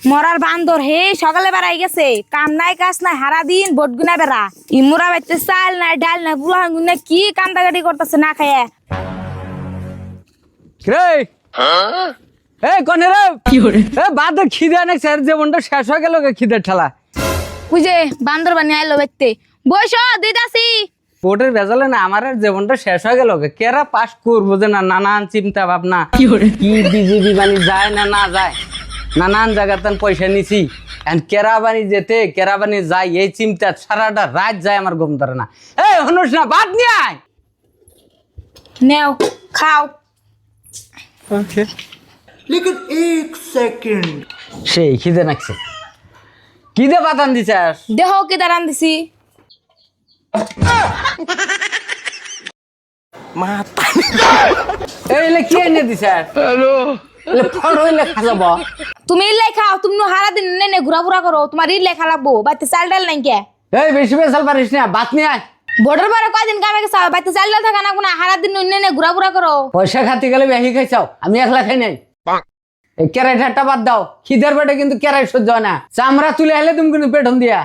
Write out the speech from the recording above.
মরার বান্দর হে সকালে বেড়াই গেছে কাম নাই কাজ নাই হারা দিন ভোট গুনা বেড়া ইমুরা বাইতে চাল নাই ডাল নাই বুড়া গুনা কি কান্দাকাটি করতেছে না খায় রে এই কোনে রে এ বাদ খিদে অনেক স্যার জীবনটা শেষ হয়ে গেল খিদের ঠেলা বুঝে বান্দর বানিয়ে আইলো বাইতে বইস দিদাসি ভোটের ভেজালে না আমার আর জীবনটা শেষ হয়ে গেল কেরা পাস করবো যে না নানান চিন্তা ভাবনা কি বিজেপি বানি যায় না না যায় নানান জায়গাতে পয়সা নিছি কেরা বানি যেতে কেরা বানি যায় এই চিন্তা সারাটা রাত যায় আমার ঘুম ধরে না এই হনুস না বাদ নিয়ে আয় নেও খাও लेकिन एक सेकंड সেই খিদে নাকছে কি দে পাতান দিছাস দেহ কি দাঁড়ান দিছি माता এইলে কি এনে দিছাস হ্যালো এলে ফল হইলে খাব তুমি ইল্লাই খাও তুমি হারা দিন নে ঘুরা ঘুরা করো তোমার ইল্লাই খা লাগবো বাইতে চাল ডাল নাই কে এই বেশি বেসাল পারিস না বাদ নিয়ে আয় ভোটের পরে কয়দিন কামে গেছে বাইতে চাল ডাল থাকা না কোনো হারা দিন নে ঘুরা ঘুরা করো পয়সা খাতে গেলে বেশি খাইছাও আমি একলা খাই নাই এই কেরাই ঠাট্টা বাদ দাও খিদের পেটে কিন্তু কেরাই সহ্য হয় না চামড়া তুলে হেলে তুমি কিন্তু পেটন দিয়া